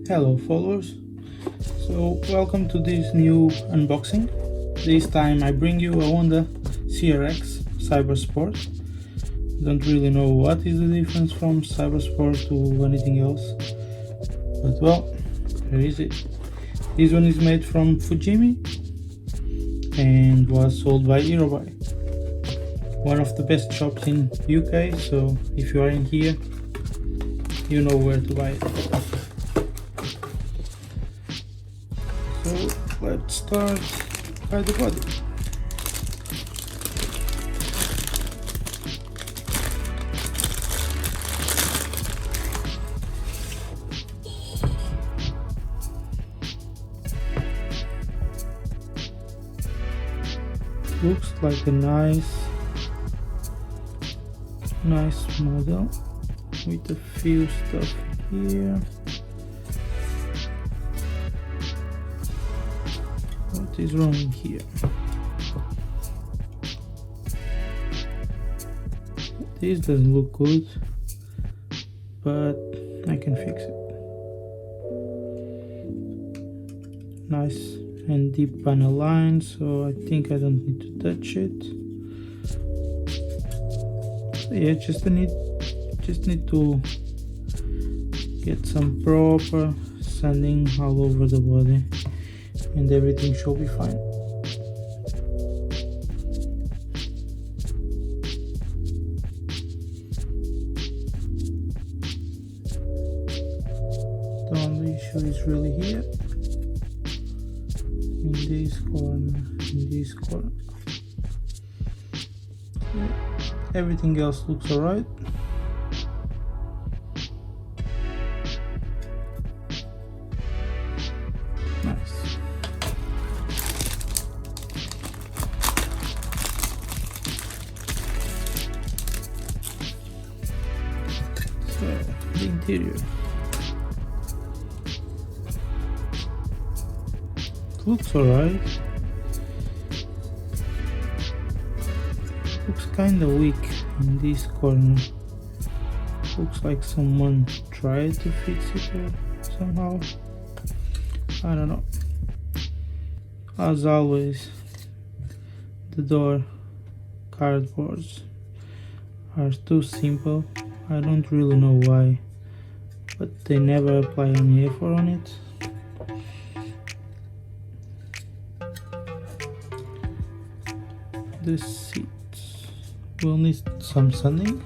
Hello followers, so welcome to this new unboxing. This time I bring you a Honda CRX Cybersport. Don't really know what is the difference from Cybersport to anything else, but well, here is it. This one is made from Fujimi and was sold by Eurobuy, one of the best shops in UK, so if you are in here, you know where to buy it. So let's start by the body. Looks like a nice model with a few stuff here. What is wrong here? This doesn't look good, but I can fix it. Nice and deep panel line, so I think I don't need to touch it. So yeah, just need to get some proper sanding all over the body and everything should be fine. The only issue is really here, in this corner. Yeah, everything else looks alright. Nice. So the interior looks alright. Looks kinda weak in this corner. Looks like someone tried to fix it or somehow. I don't know. As always, the door cardboards are too simple. I don't really know why, but they never apply any effort on it. The seats will need some sanding,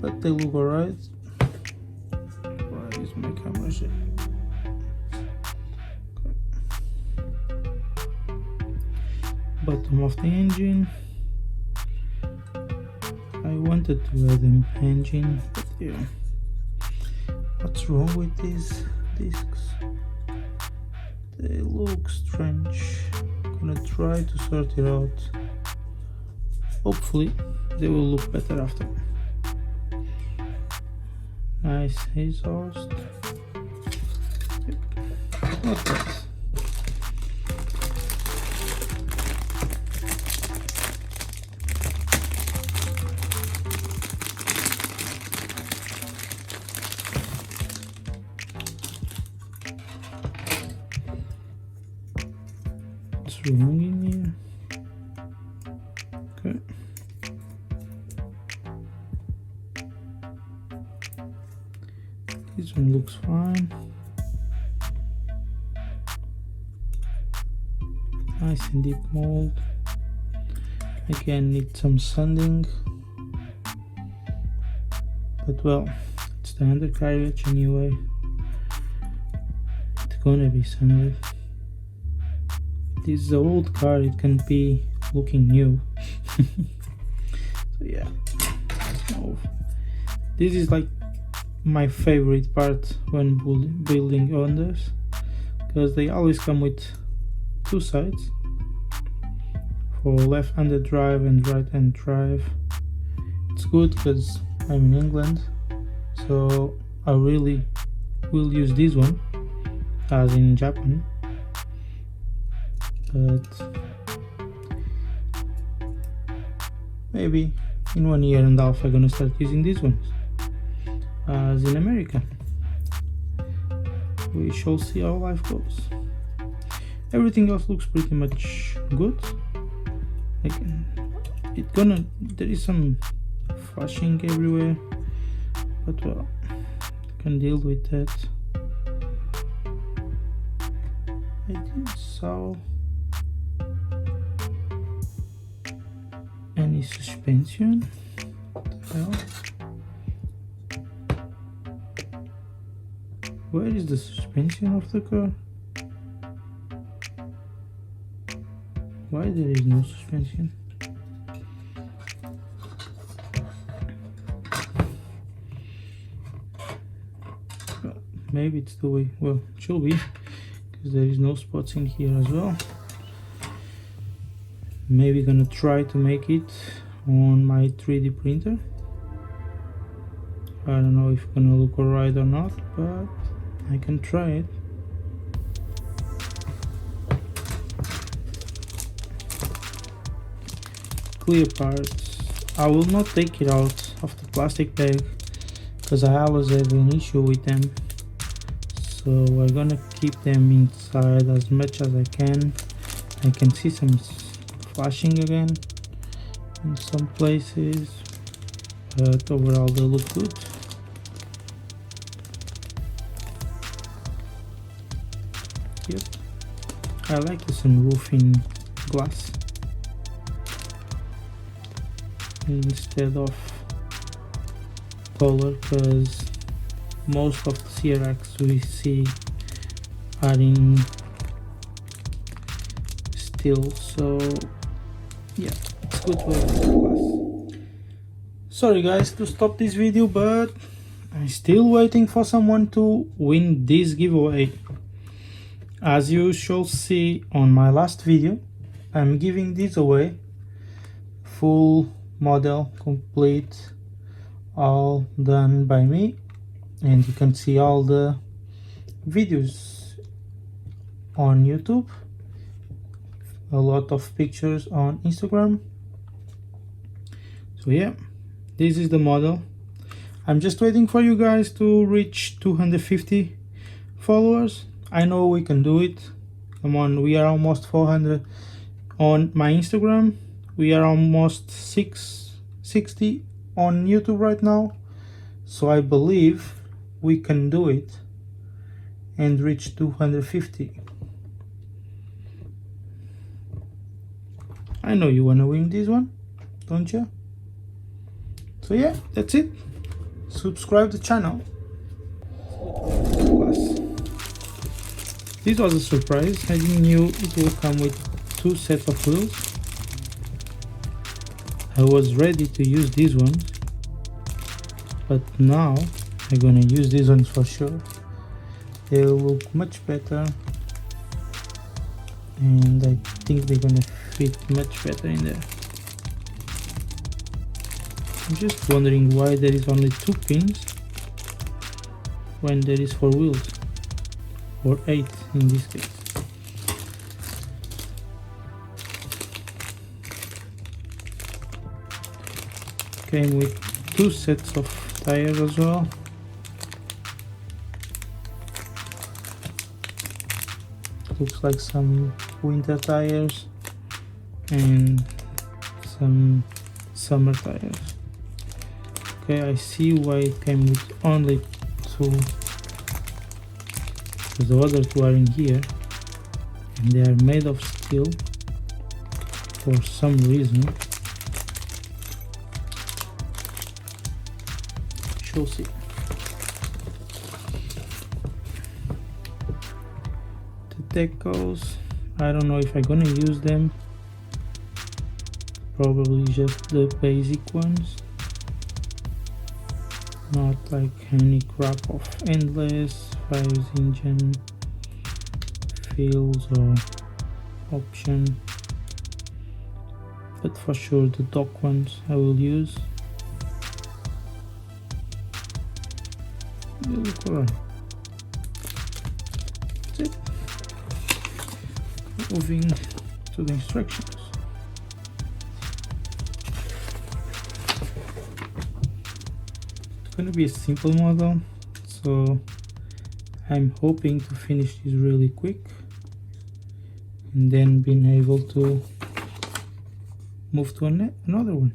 but they look alright. Where is my camera shit? Bottom of the engine. I wanted to add an engine, but yeah. What's wrong with these discs? They look strange. Gonna try to sort it out. Hopefully they will look better after. Nice exhaust. Yep. Not bad. What's wrong in here? Okay. This one looks fine. Nice and deep mold. Again, need some sanding. But well, it's the undercarriage anyway. It's gonna be sanded. This is an old car, it can be looking new. So yeah, this is like my favorite part when building Hondas, because they always come with two sides for left-handed drive and right-hand drive. It's good because I'm in England, so I really will use this one as in Japan. But maybe in 1.5 years I'm gonna start using these ones as in America. we shall see how life goes. Everything else looks pretty much good. There is some flashing everywhere, but well, can deal with that. I didn't saw any suspension. What the hell? Where is the suspension of the car? Why there is no suspension? Well, maybe it's the way, well, it should be, because there is no spots in here as well. Maybe gonna try to make it on my 3D printer. I don't know if it's gonna look alright or not, but I can try it. Clear parts. I will not take it out of the plastic bag because I always have an issue with them. So I'm gonna keep them inside as much as I can. I can see some flashing again in some places, but overall they look good. Yep, I like the sunroof in glass instead of color, because most of the CRX we see are in steel, so yeah, it's good to have glass. Sorry guys to stop this video, but I'm still waiting for someone to win this giveaway. As you shall see on my last video, I'm giving this away, full model, complete, all done by me, and you can see all the videos on YouTube, a lot of pictures on Instagram. So yeah, this is the model. I'm just waiting for you guys to reach 250 followers. I know we can do it. Come on, we are almost 400 on my Instagram. We are almost 660 on YouTube right now. So I believe we can do it and reach 250. I know you wanna win this one, don't you? So yeah, that's it. Subscribe to the channel. This was a surprise. I didn't know it will come with 2 sets of wheels. I was ready to use these ones, but now I'm gonna use these ones for sure. They'll look much better, and I think they're gonna fit much better in there. I'm just wondering why there is only 2 pins when there is 4 wheels, or 8 in this case. Came with 2 sets of tires as well. Looks like some winter tires and some summer tires. Okay, I see why it came with only 2, because the other 2 are in here and they are made of steel for some reason. Shall see. The decals, I don't know if I'm gonna use them. Probably just the basic ones, not like any crap of endless, 5 engine, fields or option, but for sure the dock ones I will use. They look alright. That's it. Moving to the instructions. It's gonna be a simple model, so I'm hoping to finish this really quick and then being able to move to another one.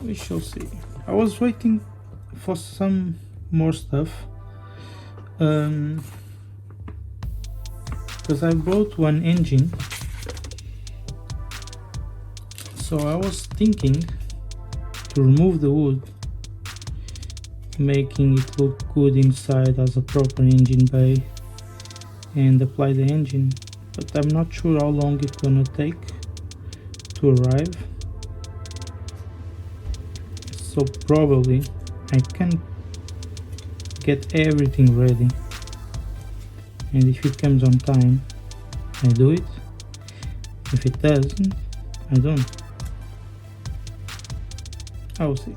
We shall see. I was waiting for some more stuff because I bought one engine, so I was thinking to remove the wood, making it look good inside as a proper engine bay, and apply the engine, but I'm not sure how long it's gonna take to arrive. So probably I can get everything ready, and if it comes on time I do it. If it doesn't, I don't. I will see.